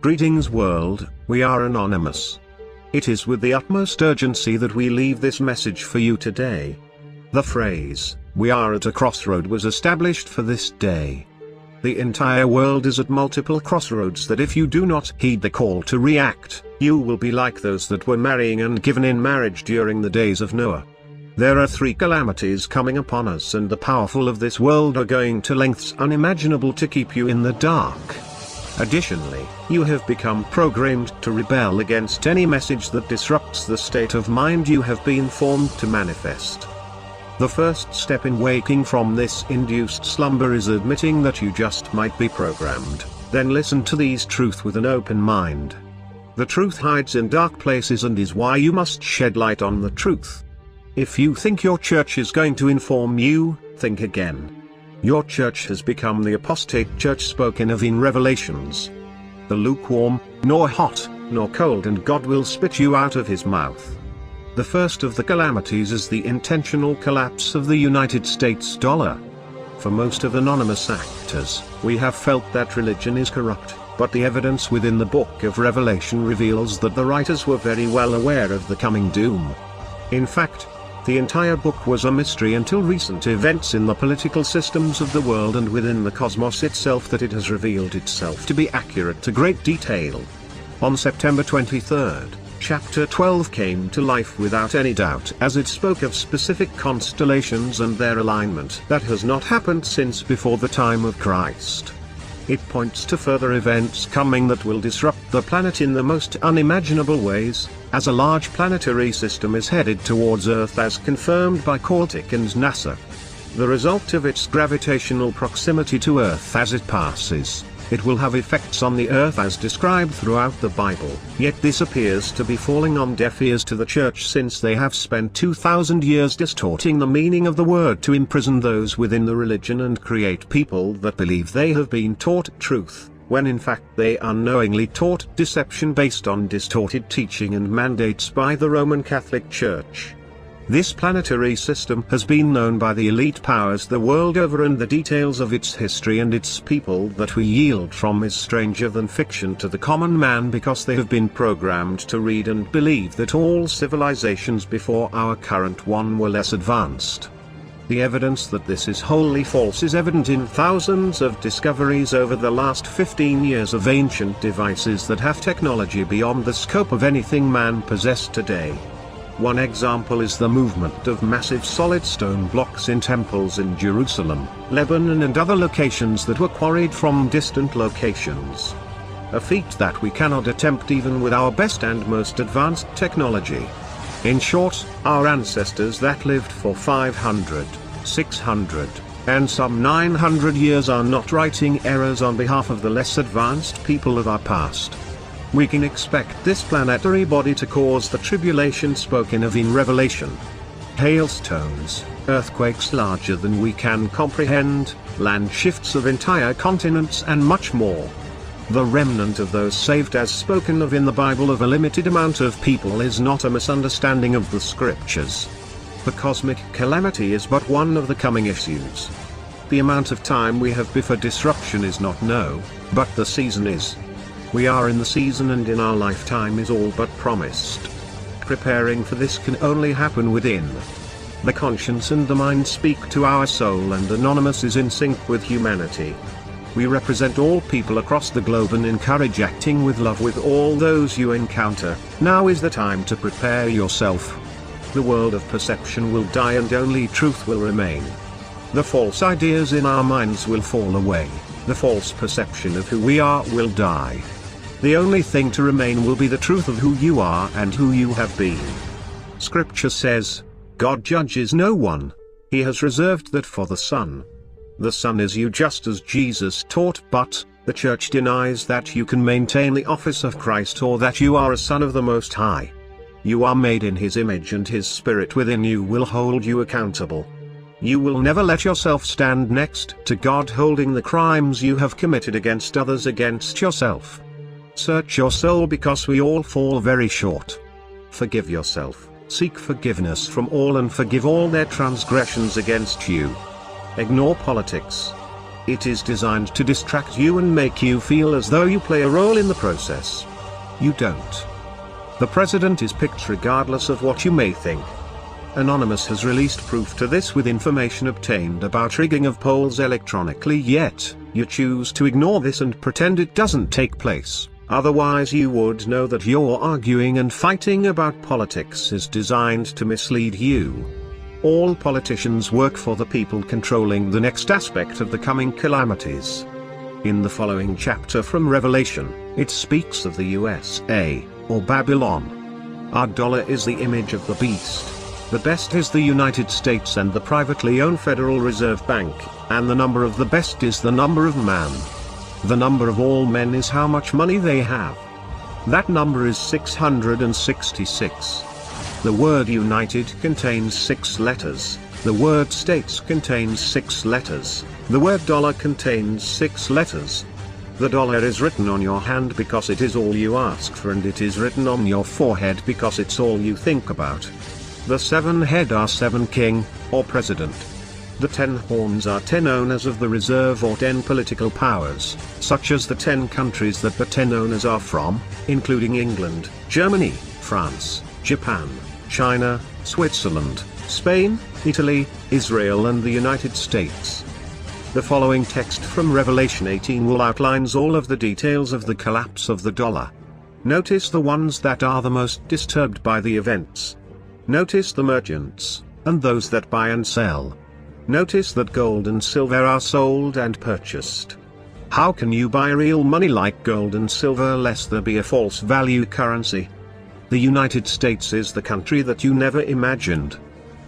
Greetings world, we are anonymous. It is with the utmost urgency that we leave this message for you today. The phrase, "We are at a crossroad," was established for this day. The entire world is at multiple crossroads that if you do not heed the call to react, you will be like those that were marrying and given in marriage during the days of Noah. There are three calamities coming upon us, and the powerful of this world are going to lengths unimaginable to keep you in the dark. Additionally, you have become programmed to rebel against any message that disrupts the state of mind you have been formed to manifest. The first step in waking from this induced slumber is admitting that you just might be programmed. Then listen to these truths with an open mind. The truth hides in dark places and is why you must shed light on the truth. If you think your church is going to inform you, think again. Your church has become the apostate church spoken of in Revelations. The lukewarm, nor hot, nor cold, and God will spit you out of his mouth. The first of the calamities is the intentional collapse of the United States dollar. For most of anonymous actors, we have felt that religion is corrupt, but the evidence within the book of Revelation reveals that the writers were very well aware of the coming doom. In fact, the entire book was a mystery until recent events in the political systems of the world and within the cosmos itself that it has revealed itself to be accurate to great detail. On September 23rd, Chapter 12 came to life without any doubt, as it spoke of specific constellations and their alignment that has not happened since before the time of Christ. It points to further events coming that will disrupt the planet in the most unimaginable ways, as a large planetary system is headed towards Earth as confirmed by Caltech and NASA. The result of its gravitational proximity to Earth as it passes, it will have effects on the Earth as described throughout the Bible, yet this appears to be falling on deaf ears to the Church, since they have spent 2,000 years distorting the meaning of the word to imprison those within the religion and create people that believe they have been taught truth, when in fact they unknowingly taught deception based on distorted teaching and mandates by the Roman Catholic Church. This planetary system has been known by the elite powers the world over, and the details of its history and its people that we yield from is stranger than fiction to the common man, because they have been programmed to read and believe that all civilizations before our current one were less advanced. The evidence that this is wholly false is evident in thousands of discoveries over the last 15 years of ancient devices that have technology beyond the scope of anything man possessed today. One example is the movement of massive solid stone blocks in temples in Jerusalem, Lebanon and other locations that were quarried from distant locations. A feat that we cannot attempt even with our best and most advanced technology. In short, our ancestors that lived for 500, 600, and some 900 years are not writing errors on behalf of the less advanced people of our past. We can expect this planetary body to cause the tribulation spoken of in Revelation. Hailstones, earthquakes larger than we can comprehend, land shifts of entire continents and much more. The remnant of those saved as spoken of in the Bible of a limited amount of people is not a misunderstanding of the scriptures. The cosmic calamity is but one of the coming issues. The amount of time we have before disruption is not known, but the season is. We are in the season, and in our lifetime is all but promised. Preparing for this can only happen within. The conscience and the mind speak to our soul, and Anonymous is in sync with humanity. We represent all people across the globe and encourage acting with love with all those you encounter. Now is the time to prepare yourself. The world of perception will die and only truth will remain. The false ideas in our minds will fall away. The false perception of who we are will die. The only thing to remain will be the truth of who you are and who you have been. Scripture says, God judges no one. He has reserved that for the Son. The Son is you, just as Jesus taught, but the Church denies that you can maintain the office of Christ or that you are a son of the Most High. You are made in His image, and His Spirit within you will hold you accountable. You will never let yourself stand next to God holding the crimes you have committed against others, against yourself. Search your soul, because we all fall very short. Forgive yourself, seek forgiveness from all and forgive all their transgressions against you. Ignore politics. It is designed to distract you and make you feel as though you play a role in the process. You don't. The president is picked regardless of what you may think. Anonymous has released proof to this with information obtained about rigging of polls electronically, yet you choose to ignore this and pretend it doesn't take place. Otherwise you would know that your arguing and fighting about politics is designed to mislead you. All politicians work for the people controlling the next aspect of the coming calamities. In the following chapter from Revelation, it speaks of the USA, or Babylon. Our dollar is the image of the beast. The best is the United States and the privately owned Federal Reserve Bank, and the number of the best is the number of man. The number of all men is how much money they have. That number is 666. The word united contains 6 letters, the word states contains 6 letters, the word dollar contains 6 letters. The dollar is written on your hand because it is all you ask for, and it is written on your forehead because it's all you think about. The 7 head are 7 king, or president. The 10 horns are 10 owners of the reserve or 10 political powers, such as the 10 countries that the 10 owners are from, including England, Germany, France, Japan, China, Switzerland, Spain, Italy, Israel and the United States. The following text from Revelation 18 will outlines all of the details of the collapse of the dollar. Notice the ones that are the most disturbed by the events. Notice the merchants, and those that buy and sell. Notice that gold and silver are sold and purchased. How can you buy real money like gold and silver lest there be a false value currency? The United States is the country that you never imagined.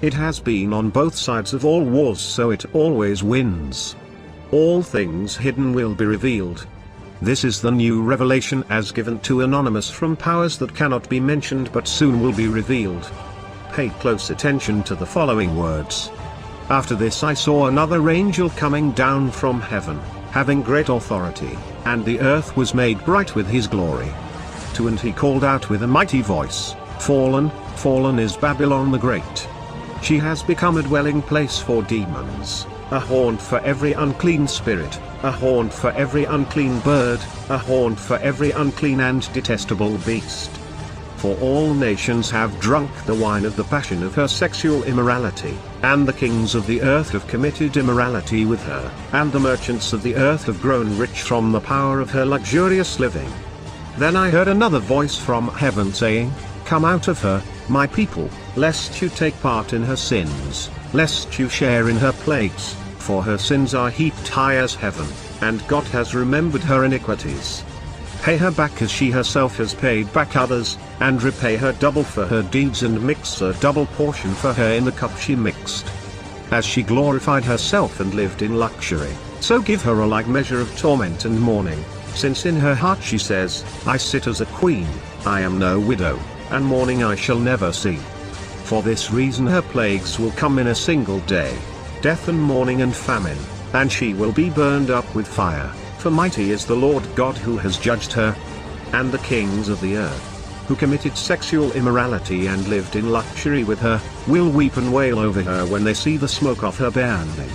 It has been on both sides of all wars, so it always wins. All things hidden will be revealed. This is the new revelation as given to Anonymous from powers that cannot be mentioned but soon will be revealed. Pay close attention to the following words. After this I saw another angel coming down from heaven, having great authority, and the earth was made bright with his glory. And he called out with a mighty voice, Fallen, fallen is Babylon the Great. She has become a dwelling place for demons, a haunt for every unclean spirit, a haunt for every unclean bird, a haunt for every unclean and detestable beast. For all nations have drunk the wine of the passion of her sexual immorality, and the kings of the earth have committed immorality with her, and the merchants of the earth have grown rich from the power of her luxurious living. Then I heard another voice from heaven saying, Come out of her, my people, lest you take part in her sins, lest you share in her plagues, for her sins are heaped high as heaven, and God has remembered her iniquities. Pay her back as she herself has paid back others, and repay her double for her deeds and mix a double portion for her in the cup she mixed. As she glorified herself and lived in luxury, so give her a like measure of torment and mourning, since in her heart she says, I sit as a queen, I am no widow, and mourning I shall never see. For this reason her plagues will come in a single day, death and mourning and famine, and she will be burned up with fire. For mighty is the Lord God who has judged her. And the kings of the earth, who committed sexual immorality and lived in luxury with her, will weep and wail over her when they see the smoke of her burning.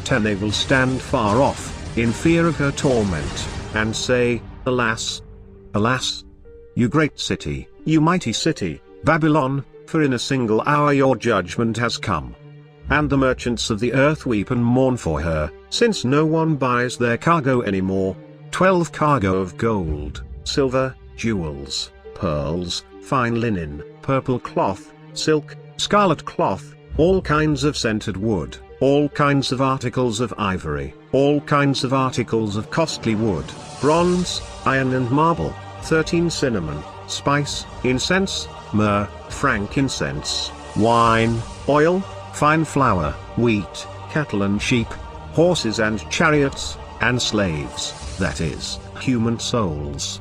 10 They will stand far off, in fear of her torment, and say, Alas! Alas! You great city, you mighty city, Babylon, for in a single hour your judgment has come. And the merchants of the earth weep and mourn for her, since no one buys their cargo anymore, 12 cargo of gold, silver, jewels, pearls, fine linen, purple cloth, silk, scarlet cloth, all kinds of scented wood, all kinds of articles of ivory, all kinds of articles of costly wood, bronze, iron and marble, 13 cinnamon, spice, incense, myrrh, frankincense, wine, oil, fine flour, wheat, cattle and sheep, horses and chariots, and slaves, that is, human souls.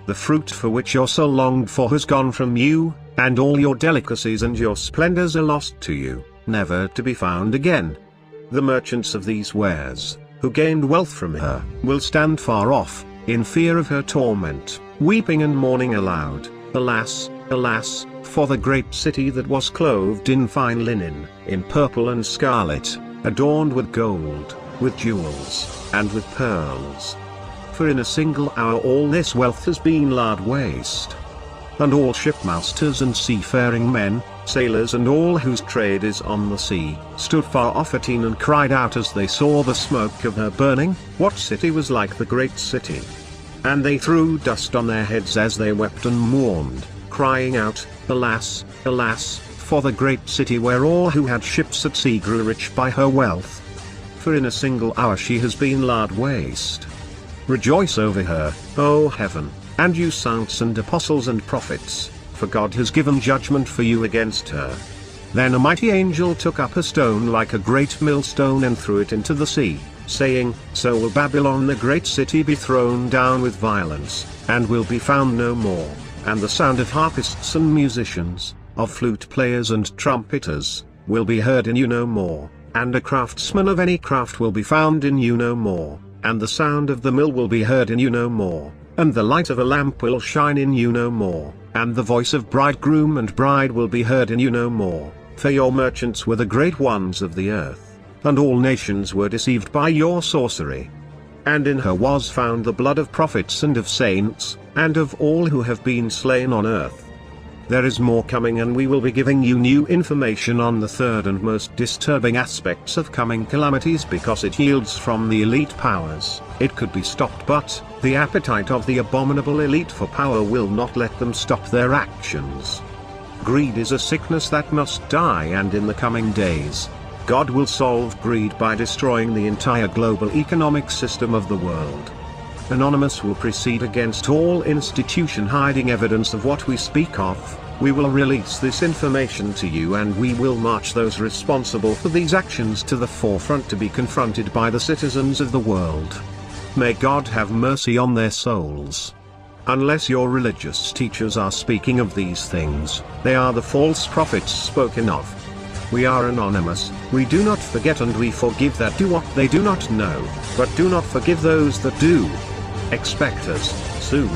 The fruit for which your soul longed for has gone from you, and all your delicacies and your splendors are lost to you, never to be found again. The merchants of these wares, who gained wealth from her, will stand far off, in fear of her torment, weeping and mourning aloud, Alas, alas, for the great city that was clothed in fine linen, in purple and scarlet, adorned with gold, with jewels, and with pearls. For in a single hour all this wealth has been laid waste. And all shipmasters and seafaring men, sailors and all whose trade is on the sea, stood far off at Een and cried out as they saw the smoke of her burning, what city was like the great city? And they threw dust on their heads as they wept and mourned, crying out, Alas, alas, for the great city where all who had ships at sea grew rich by her wealth. For in a single hour she has been laid waste. Rejoice over her, O heaven, and you saints and apostles and prophets, for God has given judgment for you against her. Then a mighty angel took up a stone like a great millstone and threw it into the sea, saying, So will Babylon the great city be thrown down with violence, and will be found no more, and the sound of harpists and musicians, of flute players and trumpeters, will be heard in you no more, and a craftsman of any craft will be found in you no more, and the sound of the mill will be heard in you no more, and the light of a lamp will shine in you no more, and the voice of bridegroom and bride will be heard in you no more, for your merchants were the great ones of the earth, and all nations were deceived by your sorcery. And in her was found the blood of prophets and of saints, and of all who have been slain on earth. There is more coming, and we will be giving you new information on the third and most disturbing aspects of coming calamities because it yields from the elite powers. It could be stopped, but the appetite of the abominable elite for power will not let them stop their actions. Greed is a sickness that must die, and in the coming days, God will solve greed by destroying the entire global economic system of the world. Anonymous will proceed against all institution hiding evidence of what we speak of. We will release this information to you, and we will march those responsible for these actions to the forefront to be confronted by the citizens of the world. May God have mercy on their souls. Unless your religious teachers are speaking of these things, they are the false prophets spoken of. We are anonymous, we do not forget, and we forgive that do what they do not know, but do not forgive those that do. Expect us soon.